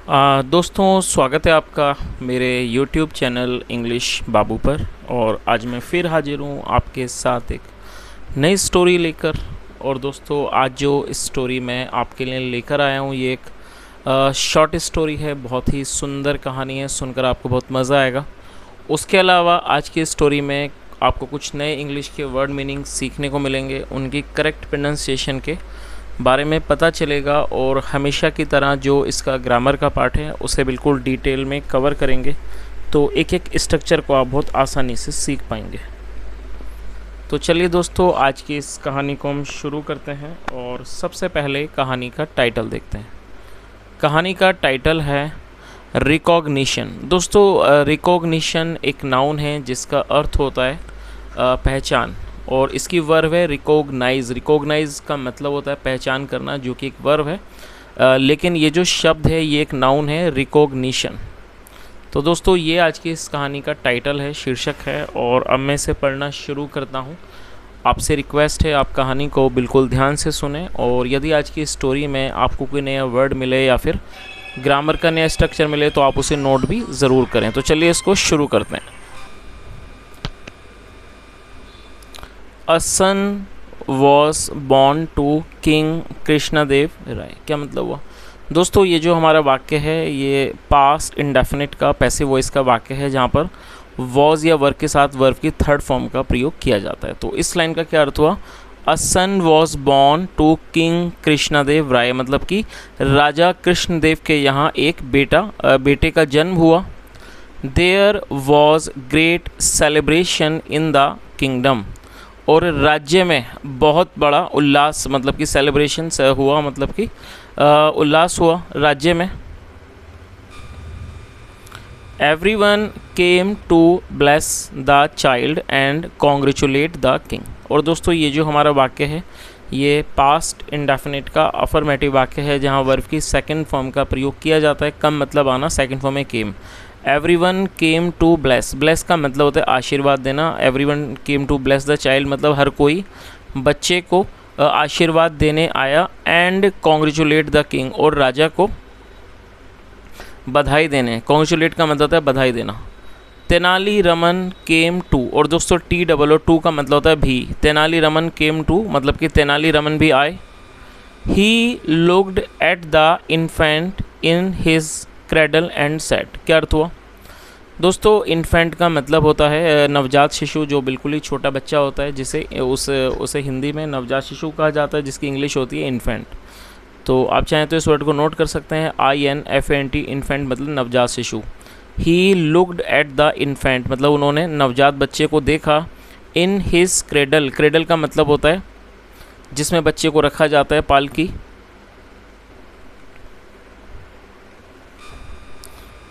दोस्तों, स्वागत है आपका मेरे YouTube चैनल इंग्लिश बाबू पर। और आज मैं फिर हाजिर हूँ आपके साथ एक नई स्टोरी लेकर। और दोस्तों, आज जो स्टोरी मैं आपके लिए लेकर आया हूँ ये एक शॉर्ट स्टोरी है। बहुत ही सुंदर कहानी है, सुनकर आपको बहुत मज़ा आएगा। उसके अलावा आज की स्टोरी में आपको कुछ नए इंग्लिश के वर्ड मीनिंग सीखने को मिलेंगे, उनकी करेक्ट प्रोनाउंसिएशन के बारे में पता चलेगा। और हमेशा की तरह जो इसका ग्रामर का पार्ट है उसे बिल्कुल डिटेल में कवर करेंगे, तो एक एक स्ट्रक्चर को आप बहुत आसानी से सीख पाएंगे। तो चलिए दोस्तों, आज की इस कहानी को हम शुरू करते हैं। और सबसे पहले कहानी का टाइटल देखते हैं। कहानी का टाइटल है रिकॉग्निशन। दोस्तों, रिकॉग्निशन एक नाउन है जिसका अर्थ होता है पहचान, और इसकी वर्ब है रिकॉग्नाइज। रिकॉग्नाइज का मतलब होता है पहचान करना, जो कि एक वर्ब है। लेकिन ये जो शब्द है ये एक नाउन है, रिकॉग्निशन। तो दोस्तों, ये आज की इस कहानी का टाइटल है, शीर्षक है। और अब मैं इसे पढ़ना शुरू करता हूँ। आपसे रिक्वेस्ट है आप कहानी को बिल्कुल ध्यान से सुने, और यदि आज की स्टोरी में आपको कोई नया वर्ड मिले या फिर ग्रामर का नया स्ट्रक्चर मिले तो आप उसे नोट भी ज़रूर करें। तो चलिए इसको शुरू करते हैं। A son was born to King Krishnadeva राय। क्या मतलब हुआ दोस्तों? ये जो हमारा वाक्य है ये पास्ट इंडेफिनिट का पैसिव वॉइस का वाक्य है, जहाँ पर वॉज या वर्ब के साथ वर्ब की थर्ड फॉर्म का प्रयोग किया जाता है। तो इस लाइन का क्या अर्थ हुआ? A son was born to king Krishnadeva Raya, मतलब कि राजा कृष्णदेव के यहाँ एक बेटे का जन्म हुआ। There was great celebration in the kingdom, और राज्य में बहुत बड़ा उल्लास, मतलब कि सेलिब्रेशन हुआ, मतलब कि उल्लास हुआ राज्य में। Everyone came to bless the child and congratulate the king. और दोस्तों, ये जो हमारा वाक्य है ये पास्ट इंडेफिनिट का अफर्मेटिव वाक्य है, जहाँ वर्ब की सेकंड फॉर्म का प्रयोग किया जाता है। कम मतलब आना, सेकंड फॉर्म में came. Everyone came to bless, bless का मतलब होता है आशीर्वाद देना। Everyone came to bless the child मतलब हर कोई बच्चे को आशीर्वाद देने आया। एंड कॉन्ग्रेचुलेट द किंग, और राजा को बधाई देने। कॉन्ग्रेचुलेट का मतलब होता है बधाई देना। तेनाली रमन केम टू, और दोस्तों TOO का मतलब होता है भी। तेनाली रमन केम टू मतलब कि तेनाली रमन भी आए। He looked at the infant in his cradle and set. क्या अर्थ हुआ दोस्तों? इन्फेंट का मतलब होता है नवजात शिशु, जो बिल्कुल ही छोटा बच्चा होता है, जिसे उसे हिंदी में नवजात शिशु कहा जाता है, जिसकी इंग्लिश होती है इन्फेंट। तो आप चाहें तो इस वर्ड को नोट कर सकते हैं, INFANT, इन्फेंट मतलब नवजात शिशु। He looked at the infant मतलब उन्होंने नवजात बच्चे को देखा। इन हिज क्रेडल, क्रेडल का मतलब होता है जिसमें बच्चे को रखा जाता है, पालकी,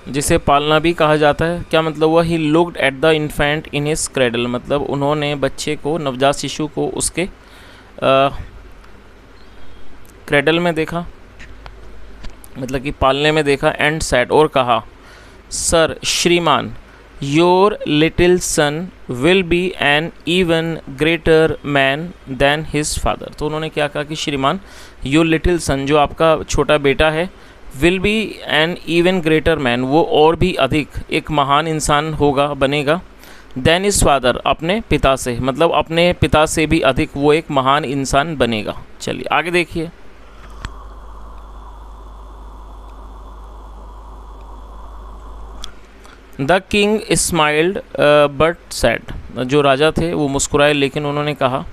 जिसे पालना भी कहा जाता है। क्या मतलब हुआ? He looked at the infant in his cradle मतलब उन्होंने बच्चे को, नवजात शिशु को उसके क्रेडल में देखा, मतलब कि पालने में देखा। एंड सेड, और कहा, सर श्रीमान, your little son will be an even greater man than his father. तो उन्होंने क्या कहा कि श्रीमान, योर लिटिल सन, जो आपका छोटा बेटा है, will be an even greater man, वो और भी अधिक एक महान इंसान होगा, बनेगा। देन इज फादर, अपने पिता से, मतलब अपने पिता से भी अधिक वो एक महान इंसान बनेगा। चलिए आगे देखिए। The king smiled but sad, जो राजा थे वो मुस्कुराए लेकिन उन्होंने कहा।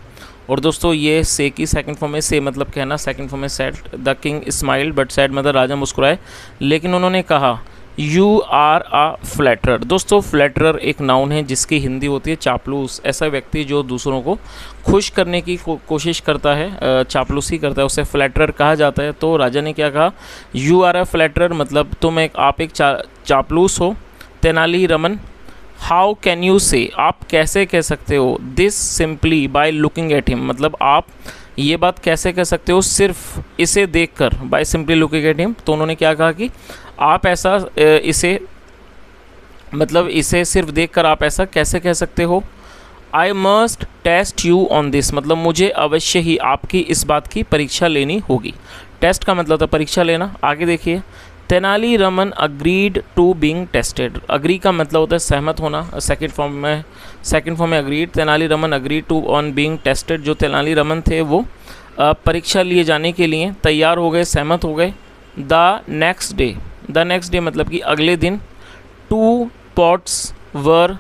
और दोस्तों, ये से की सेकंड फॉर्म में, से मतलब कहना, सेकंड फॉर्म में sad. The king smiled but sad मतलब राजा मुस्कुराए लेकिन उन्होंने कहा, यू आर अ फ्लैटरर। दोस्तों, फ्लैटरर एक नाउन है जिसकी हिंदी होती है चापलूस। ऐसा व्यक्ति जो दूसरों को खुश करने की कोशिश करता है, चापलूसी करता है, उसे फ्लैटरर कहा जाता है। तो राजा ने क्या कहा? यू आर अ फ्लैटरर मतलब आप एक चापलूस हो। Tenali Raman, how can you से, आप कैसे कह सकते हो? This simply by looking at him मतलब आप ये बात कैसे कह सकते हो सिर्फ इसे देखकर, by simply looking at him. तो उन्होंने क्या कहा कि आप ऐसा इसे मतलब इसे सिर्फ देखकर आप ऐसा कैसे कह सकते हो? I must test you on this मतलब मुझे अवश्य ही आपकी इस बात की परीक्षा लेनी होगी। टेस्ट का मतलब था परीक्षा लेना। आगे देखिए, Tenali Raman agreed to being tested. Agree का मतलब होता है सहमत होना, सेकंड फॉर्म में agreed. Tenali Raman agreed to on being tested. जो तेनाली रमन थे वो परीक्षा लिए जाने के लिए तैयार हो गए, सहमत हो गए। द नेक्स्ट डे मतलब कि अगले दिन 2 pots were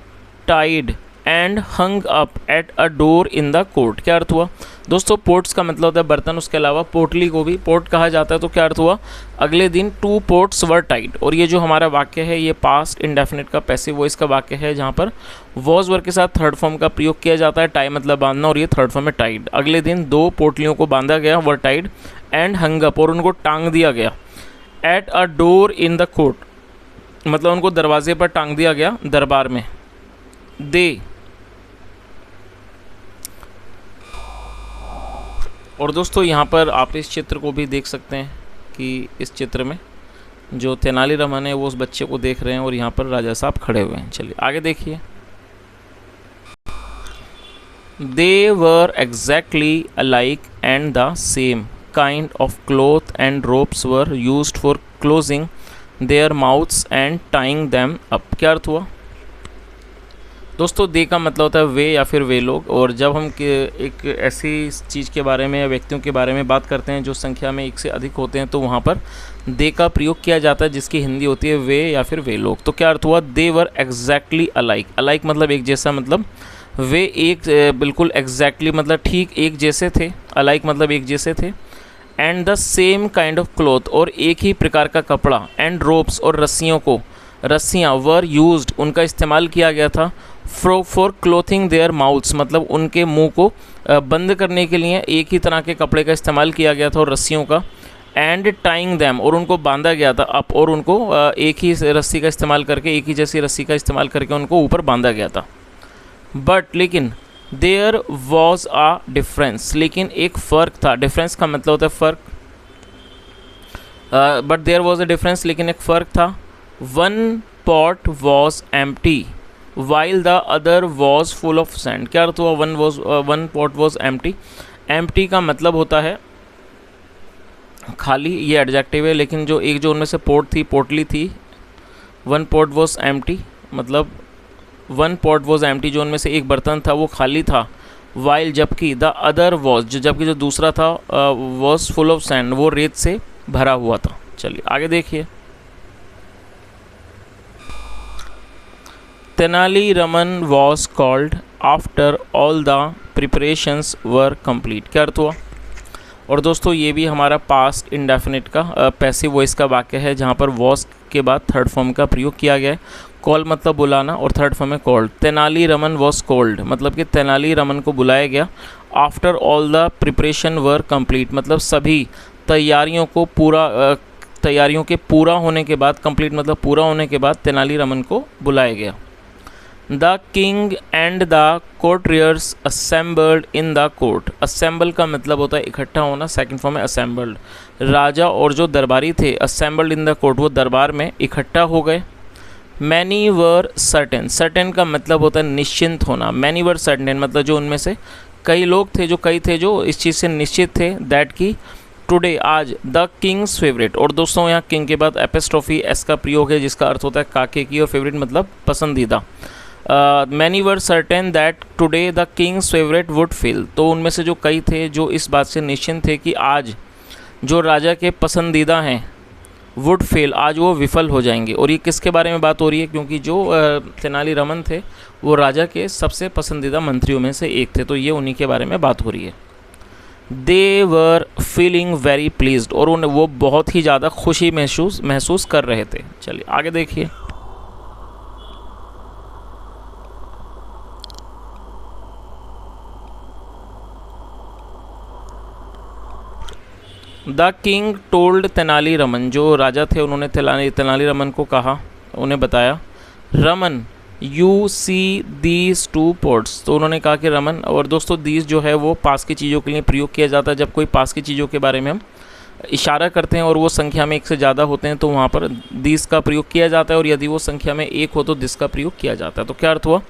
tied and hung up at a door in the court. क्या अर्थ हुआ दोस्तों? पोर्ट्स का मतलब होता है बर्तन, उसके अलावा पोटली को भी पोर्ट कहा जाता है। तो क्या अर्थ हुआ? अगले दिन 2 pots वर टाइड। और ये जो हमारा वाक्य है ये पास्ट इंडेफिनिट का पैसिव वॉइस का वाक्य है, जहाँ पर वॉज वर्ग के साथ थर्ड फॉर्म का प्रयोग किया जाता है। टाई मतलब बांधना, और ये थर्ड फॉर्म में टाइड। अगले दिन 2 पोटलियों को बांधा गया, were tied, and hung up, और उनको टांग दिया गया, at a door in the court मतलब उनको दरवाजे पर टांग दिया गया, दरबार में। दे और दोस्तों यहाँ पर आप इस चित्र को भी देख सकते हैं कि इस चित्र में जो तेनाली रामन है वो उस बच्चे को देख रहे हैं और यहाँ पर राजा साहब खड़े हुए हैं। चलिए आगे देखिए। They were exactly alike and the same kind of cloth and ropes were used for closing their mouths and tying them up. क्या अर्थ हुआ दोस्तों? दे का मतलब होता है वे या फिर वे लोग। और जब हम एक ऐसी चीज़ के बारे में या व्यक्तियों के बारे में बात करते हैं जो संख्या में एक से अधिक होते हैं तो वहाँ पर दे का प्रयोग किया जाता है, जिसकी हिंदी होती है वे या फिर वे लोग। तो क्या अर्थ हुआ? दे वर एग्जैक्टली अलाइक। अलाइक मतलब एक जैसा, मतलब वे एक बिल्कुल एग्जैक्टली मतलब ठीक एक जैसे थे। अलाइक मतलब एक जैसे थे। And the same kind of cloth और एक ही प्रकार का कपड़ा। एंड रोप्स और रस्सियाँ वर यूज्ड उनका इस्तेमाल किया गया था। फॉर क्लोथिंग देयर माउथ्स मतलब उनके मुंह को बंद करने के लिए एक ही तरह के कपड़े का इस्तेमाल किया गया था और रस्सियों का। एंड टाइंग दैम और उनको बांधा गया था अप, और उनको एक ही रस्सी का इस्तेमाल करके, एक ही जैसी रस्सी का इस्तेमाल करके उनको ऊपर बांधा गया था। बट लेकिन देयर वॉज आ डिफरेंस, लेकिन एक फ़र्क था। डिफरेंस का मतलब होता है फ़र्क। But there was a difference, लेकिन एक फ़र्क था। One pot was empty while the other was full of sand. क्या अर्थ हुआ? One pot was empty. Empty का मतलब होता है खाली, ये एडजेक्टिव है, लेकिन जो उनमें से पोटली थी, वन पॉट वॉज एम्प्टी मतलब वन पॉट वॉज एम्प्टी, जो उनमें से एक बर्तन था वो खाली था। वाइल जबकि द अदर वॉज जबकि जो दूसरा था वॉज फुल ऑफ सैंड, वो रेत से भरा हुआ था। चलिए आगे देखिए। Tenali Raman was called after all the preparations were complete. क्या अर्थ हुआ? और दोस्तों ये भी हमारा पास्ट इंडेफिनिट का पैसिव वॉइस का वाक्य है, जहाँ पर वॉज के बाद थर्ड फॉर्म का प्रयोग किया गया है। कॉल मतलब बुलाना और थर्ड फॉर्म में called. Tenali Raman was called मतलब कि तेनाली रमन को बुलाया गया। After all the preparation were complete मतलब सभी तैयारियों के पूरा होने के बाद, कंप्लीट मतलब पूरा होने के बाद तेनाली रमन को बुलाया गया। The king and the courtiers assembled in the court. Assemble का मतलब होता है इकट्ठा होना, सेकंड फॉर्म में असेंबल्ड। राजा और जो दरबारी थे असेंबल्ड इन द कोर्ट वो दरबार में इकट्ठा हो गए। मैनी वर सर्टेन, सर्टेन का मतलब होता है निश्चिंत होना। मैनी वर सर्टेन मतलब जो उनमें से कई थे जो इस चीज़ से निश्चित थे, दैट की टुडे आज द किंग्स फेवरेट। और दोस्तों यहाँ किंग के बाद एपिस्ट्रोफी एस का प्रयोग है, जिसका अर्थ होता है काके की, और फेवरेट मतलब पसंदीदा। Many were certain that today the Kings favourite would fail. तो उनमें से जो कई थे जो इस बात से निश्चिंत थे कि आज जो राजा के पसंदीदा हैं वुड फेल, आज वो विफल हो जाएंगे। और ये किसके बारे में बात हो रही है? क्योंकि जो तेनाली रमन थे वो राजा के सबसे पसंदीदा मंत्रियों में से एक थे, तो ये उन्हीं के बारे में बात हो रही है। दे वर फीलिंग वेरी प्लीज्ड और वो बहुत ही ज़्यादा खुशी महसूस कर रहे थे। चलिए आगे देखिए। The king told Tenali Raman, जो राजा थे उन्होंने तेनाली रमन को कहा, उन्हें बताया, Raman you see these 2 pots। तो उन्होंने कहा कि रमन, और दोस्तों दीज जो है वो पास की चीज़ों के लिए प्रयोग किया जाता है। जब कोई पास की चीज़ों के बारे में हम इशारा करते हैं और वो संख्या में एक से ज़्यादा होते हैं तो वहाँ पर दीज का प्रयोग किया जाता है, और यदि वो संख्या में एक हो तो दिस का प्रयोग किया जाता है। तो क्या अर्थ हुआ?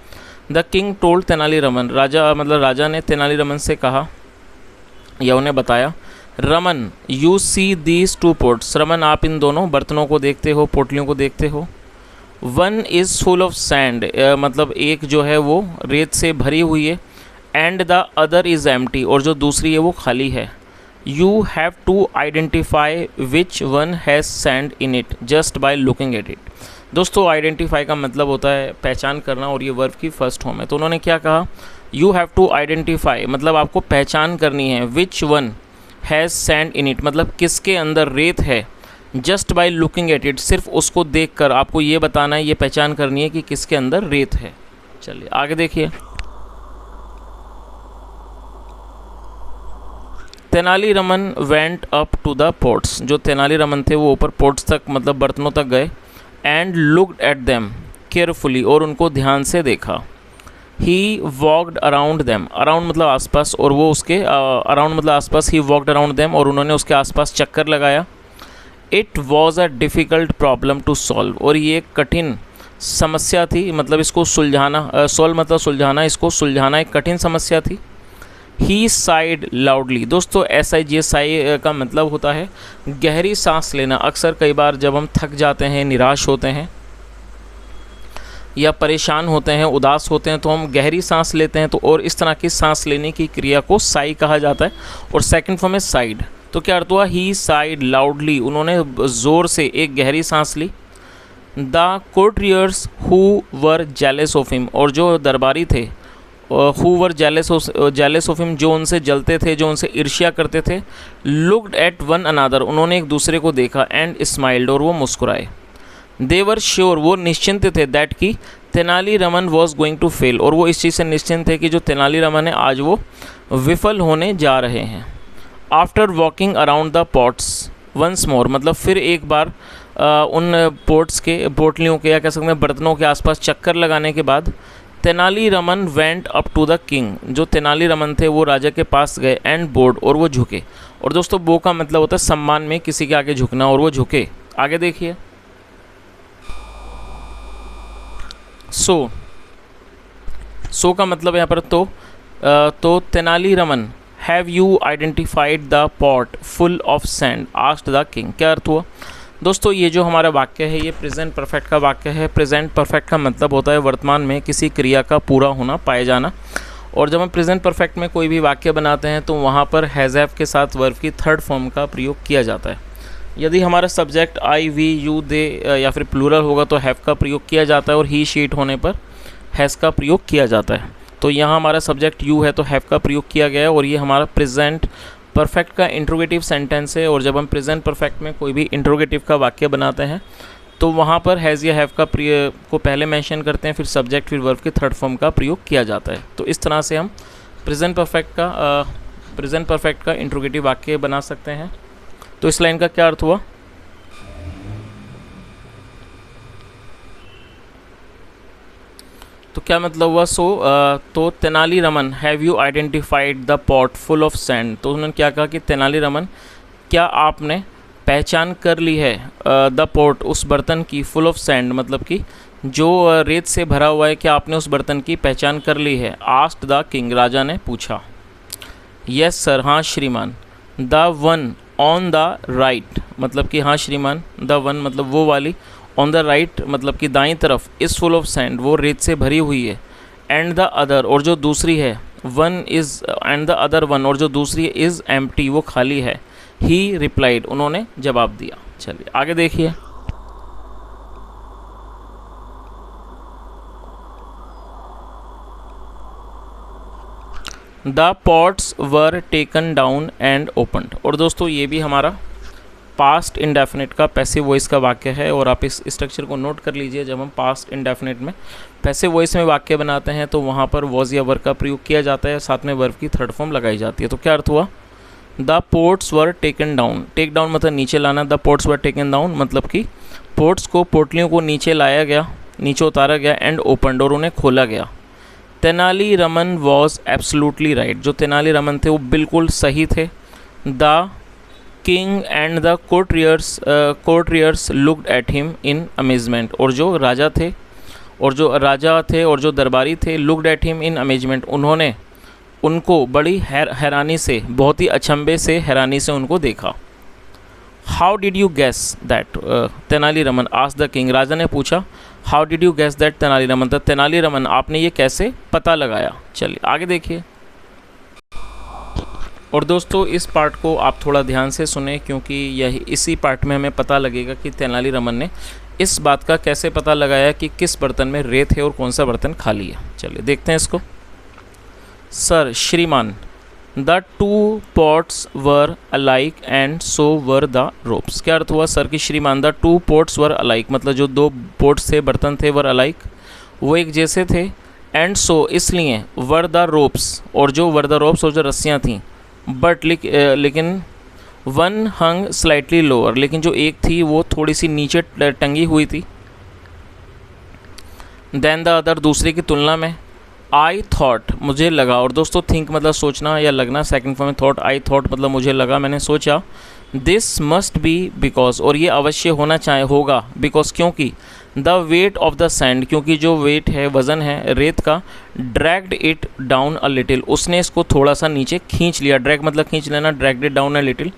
The king told Tenali Raman, राजा ने तेनाली रमन से कहा या उन्हें बताया, Raman you see these two pots, Raman आप इन दोनों बर्तनों को देखते हो, पोटलियों को देखते हो। One is full of sand, मतलब एक जो है वो रेत से भरी हुई है, and the other is empty, और जो दूसरी है वो खाली है। You have to identify which one has sand in it just by looking at it. दोस्तों आइडेंटिफाई का मतलब होता है पहचान करना, और ये वर्ब की फर्स्ट फॉर्म है। तो उन्होंने क्या कहा, यू हैव टू आइडेंटिफाई मतलब आपको पहचान करनी है, विच one has sand in it मतलब किसके अंदर रेत है, just by looking at it सिर्फ उसको देखकर आपको ये बताना है, ये पहचान करनी है कि किसके अंदर रेत है। चलिए आगे देखिए। Tenaliraman went up to the pots, जो तेनालीरामन थे वो ऊपर पोट्स तक मतलब बर्तनों तक गए, and looked at them carefully, और उनको ध्यान से देखा। He walked around them, around मतलब आसपास, और वो उसके अराउंड मतलब आसपास, ही वॉकड अराउंड देम, और उन्होंने उसके आसपास चक्कर लगाया। It was a difficult problem to solve, और ये एक कठिन समस्या थी, मतलब इसको सुलझाना, सॉल्व मतलब सुलझाना, इसको सुलझाना एक कठिन समस्या थी। ही साइड लाउडली, दोस्तों SIG का मतलब होता है गहरी सांस लेना। अक्सर कई बार जब हम थक जाते हैं, निराश होते हैं या परेशान होते हैं, उदास होते हैं, तो हम गहरी सांस लेते हैं, तो और इस तरह की सांस लेने की क्रिया को साई कहा जाता है, और सेकंड फॉर्म है साइड। तो क्या अर्थ हुआ, ही साइड लाउडली, उन्होंने ज़ोर से एक गहरी सांस ली। The courtiers who were jealous of him, और जो दरबारी थे, who were jealous of him, जो उनसे जलते थे, जो उनसे ईर्ष्या करते थे। लुक्ड एट वन अनादर, उन्होंने एक दूसरे को देखा, एंड स्माइल्ड, और वो मुस्कुराए। दे वर श्योर, वो निश्चिंत थे, दैट कि Tenaliraman was going to fail, और वो इस चीज़ से निश्चिंत थे कि जो तेनालीरामन है आज वो विफल होने जा रहे हैं। After walking around the pots once more, मतलब फिर एक बार उन पोट्स के, पोटलियों के, या कह सकते हैं बर्तनों के आसपास चक्कर लगाने के बाद, Tenaliraman went up to the king, जो तेनालीरामन थे वो राजा के पास गए, एंड बोर्ड, और वो झुके। और दोस्तों बो का मतलब होता है सम्मान में किसी के आगे झुकना, और वो झुके। आगे देखिए। सो का मतलब यहाँ पर तो Tenali Raman, have you identified the pot full of sand asked the king, क्या अर्थ हुआ। दोस्तों ये जो हमारा वाक्य है ये प्रेजेंट परफेक्ट का वाक्य है। प्रेजेंट परफेक्ट का मतलब होता है वर्तमान में किसी क्रिया का पूरा होना, पाए जाना। और जब हम प्रेजेंट परफेक्ट में कोई भी वाक्य बनाते हैं तो वहाँ पर हैज़ हैव के साथ वर्ब की थर्ड फॉर्म का प्रयोग किया जाता है। यदि हमारा सब्जेक्ट आई, वी, यू, दे या फिर प्लूरल होगा तो हैव का प्रयोग किया जाता है, और ही, शीट होने पर हैज़ का प्रयोग किया जाता है। तो यहाँ हमारा सब्जेक्ट यू है तो हैव का प्रयोग किया गया है, और ये हमारा प्रेजेंट परफेक्ट का इंट्रोगेटिव सेंटेंस है। और जब हम प्रेजेंट परफेक्ट में कोई भी इंट्रोगेटिव का वाक्य बनाते हैं तो वहाँ पर हैज़ या हैव का को पहले मेंशन करते हैं, फिर सब्जेक्ट, फिर वर्ब के थर्ड फॉर्म का प्रयोग किया जाता है। तो इस तरह से हम प्रेजेंट परफेक्ट का इंट्रोगेटिव वाक्य बना सकते हैं। तो इस लाइन का क्या अर्थ हुआ, तो क्या मतलब हुआ। तो Tenali Raman, have you identified the pot full of sand, तो उन्होंने क्या कहा कि तेनालीरामन क्या आपने पहचान कर ली है द पॉट, उस बर्तन की, फुल ऑफ सैंड मतलब कि जो रेत से भरा हुआ है, क्या आपने उस बर्तन की पहचान कर ली है। आस्क्ड द किंग, राजा ने पूछा। यस सर, हाँ श्रीमान। The one on the right, मतलब कि हाँ श्रीमान, द वन मतलब वो वाली, ऑन द राइट मतलब कि दाईं तरफ, इज़ फुल ऑफ सैंड वो रेत से भरी हुई है, एंड द अदर और जो दूसरी है, one is and the other one और जो दूसरी है, इज़ एम्प्टी वो खाली है। ही रिप्लाइड उन्होंने जवाब दिया। चलिए आगे देखिए। The pots were taken down and opened, और दोस्तों ये भी हमारा पास्ट इंडेफिनिट का पैसिव वॉइस का वाक्य है, और आप इस स्ट्रक्चर को नोट कर लीजिए। जब हम पास्ट इंडेफिनिट में पैसिव वॉइस में वाक्य बनाते हैं तो वहाँ पर वॉज या वर का प्रयोग किया जाता है, साथ में वर्ब की थर्ड फॉर्म लगाई जाती है। तो क्या अर्थ हुआ, the pots were taken down, take down मतलब नीचे लाना, the pots were taken down मतलब कि पोट्स को, पोटलियों को नीचे लाया गया, नीचे उतारा गया, एंड ओपनड और उन्हें खोला गया। तेनालीरामन वॉज एब्सोल्युटली राइट, जो तेनालीरामन थे वो बिल्कुल सही थे। The king and the courtiers looked at him in amazement, और जो राजा थे और जो दरबारी थे, looked at him in amazement, उन्होंने उनको बड़ी हैरानी से, बहुत ही अचंभे से, हैरानी से उनको देखा। How did you guess that Tenaliraman asked the king, राजा ने पूछा how did you guess that Tenaliraman, तो तेनालीरामन आपने ये कैसे पता लगाया। चलिए आगे देखिए। और दोस्तों इस पार्ट को आप थोड़ा ध्यान से सुने, क्योंकि यही इसी पार्ट में हमें पता लगेगा कि तेनालीरामन ने इस बात का कैसे पता लगाया कि किस बर्तन में रेत है और कौन सा बर्तन खाली है। चलिए देखते हैं इसको। सर श्रीमान, the two pots were alike and so were the ropes. क्या अर्थ हुआ सर कि श्रीमान, the two pots were alike, मतलब जो दो पोट्स थे, बर्तन थे, वर अलाइक, वो एक जैसे थे, एंड सो इसलिए, वर द रोप्स, और जो वर द रोप्स और जो रस्सियाँ थीं, बट लेकिन वन हंग स्लाइटली लोअर, लेकिन जो एक थी वो थोड़ी सी नीचे टंगी हुई थी, देन द अदर, दूसरे की तुलना में, आई थॉट, मुझे लगा, और दोस्तों थिंक मतलब सोचना या लगना, सेकंड फॉर्म में थॉट, आई थॉट मतलब मुझे लगा, मैंने सोचा, दिस मस्ट बी बिकॉज, और ये अवश्य होना चाहे होगा, बिकॉज क्योंकि, the weight of the sand, क्योंकि जो वेट है, वज़न है रेत का, dragged it down a little, उसने इसको थोड़ा सा नीचे खींच लिया, ड्रैग मतलब खींच लेना, dragged it down a little,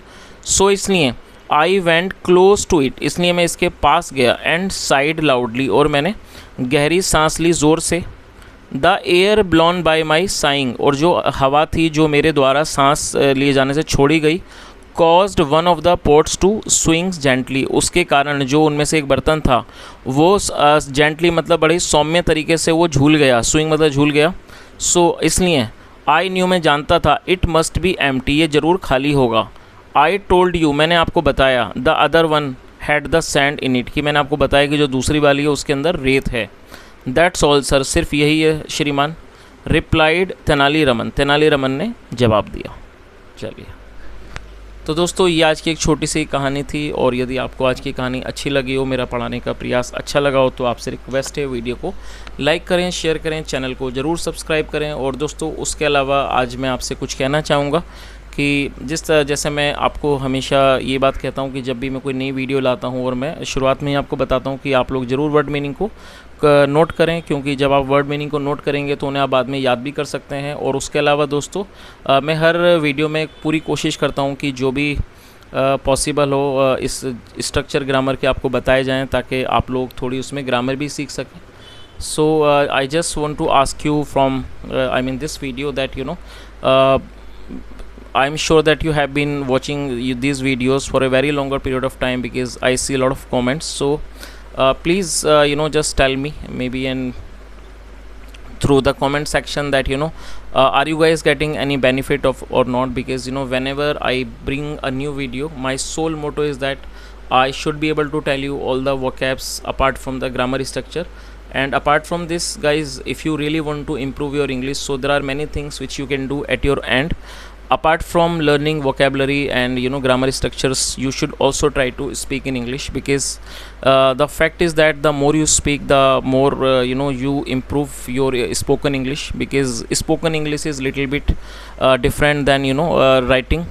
so इसलिए, I went close to it, इसलिए मैं इसके पास गया, एंड साइड लाउडली, और मैंने गहरी सांस ली ज़ोर से, the air ब्लॉन bye my saying, और जो हवा थी जो मेरे द्वारा सांस लिए जाने से छोड़ी गई, caused one of the pots to swings gently, उसके कारण जो उनमें से एक बर्तन था वो जेंटली मतलब बड़े सौम्य तरीके से वो झूल गया, स्विंग मतलब झूल गया, सो इसलिए, आई न्यू, मैं जानता था, इट मस्ट बी एम्प्टी, ये ज़रूर खाली होगा, आई टोल्ड यू, मैंने आपको बताया, the other one had the sand in it, कि मैंने आपको बताया कि जो दूसरी वाली है उसके अंदर रेत है, दैट्स ऑल सर, सिर्फ यही है श्रीमान, रिप्लाइड तेनालीरामन, तेनालीरामन ने जवाब दिया। चलिए तो दोस्तों ये आज की एक छोटी सी कहानी थी, और यदि आपको आज की कहानी अच्छी लगी हो, मेरा पढ़ाने का प्रयास अच्छा लगा हो, तो आपसे रिक्वेस्ट है वीडियो को लाइक करें, शेयर करें, चैनल को ज़रूर सब्सक्राइब करें। और दोस्तों उसके अलावा आज मैं आपसे कुछ कहना चाहूँगा कि जैसे मैं आपको हमेशा ये बात कहता हूँ कि जब भी मैं कोई नई वीडियो लाता हूँ, और मैं शुरुआत में ही आपको बताता हूँ कि आप लोग ज़रूर वर्ड मीनिंग को नोट करें, क्योंकि जब आप वर्ड मीनिंग को नोट करेंगे तो उन्हें आप बाद में याद भी कर सकते हैं। और उसके अलावा दोस्तों मैं हर वीडियो में पूरी कोशिश करता हूँ कि जो भी पॉसिबल हो इस स्ट्रक्चर ग्रामर के आपको बताए जाएं, ताकि आप लोग थोड़ी उसमें ग्रामर भी सीख सकें। So I just want to ask you from I mean this video that you know I'm sure that you have been watching these videos for a very longer period of time, because I see a lot of comments. So please just tell me maybe through the comment section that are you guys getting any benefit of or not, because whenever I bring a new video, my sole motto is that I should be able to tell you all the vocabs apart from the grammar structure. And apart from this guys, if you really want to improve your English, so there are many things which you can do at your end. Apart from learning vocabulary and grammar structures, you should also try to speak in English, because the fact is that the more you speak, the more you improve your spoken English, because spoken English is little bit different than writing,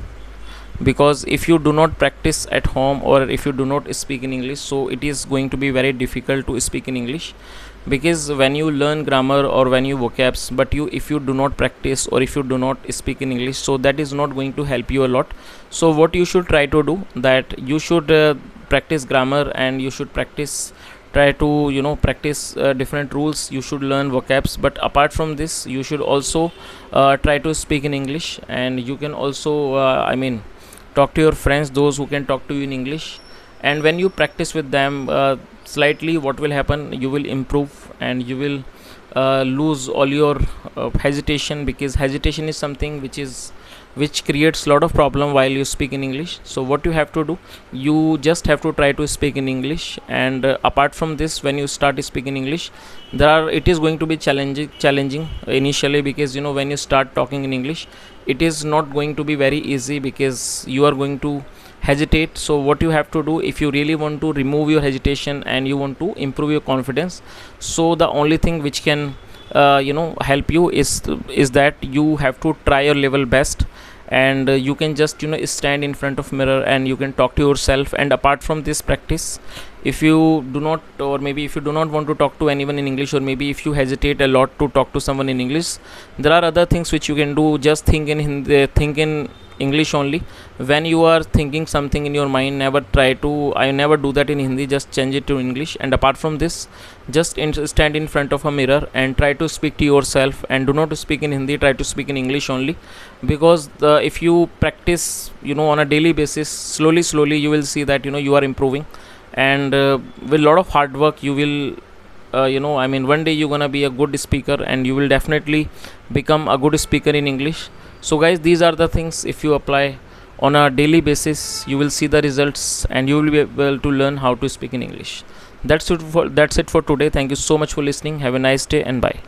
because if you do not practice at home, or if you do not speak in English, so it is going to be very difficult to speak in English. Because when you learn grammar or when you vocabs, but if you do not practice or if you do not speak in English, so that is not going to help you a lot. So what you should try to do, that you should practice grammar, and you should try to practice different rules. You should learn vocabs, but apart from this, you should also try to speak in English. And you can also talk to your friends, those who can talk to you in English. And when you practice with them slightly, what will happen, you will improve, and you will lose all your hesitation, because hesitation is something which creates a lot of problem while you speak in English. So what you have to do, you just have to try to speak in English. And apart from this, when you start speaking English, it is going to be challenging initially, because when you start talking in English, it is not going to be very easy, because you are going to hesitate. So what you have to do, if you really want to remove your hesitation and you want to improve your confidence, so the only thing which can help you is that you have to try your level best, and you can just stand in front of mirror and you can talk to yourself. And apart from this practice, if you do not, or maybe if you do not want to talk to anyone in English, or maybe if you hesitate a lot to talk to someone in English, there are other things which you can do. Just think in Hindi, think in English only. When you are thinking something in your mind, never try to, I never do that in Hindi, just change it to English. And apart from this, just stand in front of a mirror and try to speak to yourself, and do not speak in Hindi, try to speak in English only. Because if you practice on a daily basis, slowly you will see that you are improving. And with a lot of hard work, you will one day you're gonna be a good speaker, and you will definitely become a good speaker in English. So guys, these are the things, if you apply on a daily basis, you will see the results, and you will be able to learn how to speak in English. That's it for today. Thank you so much for listening. Have a nice day, and bye.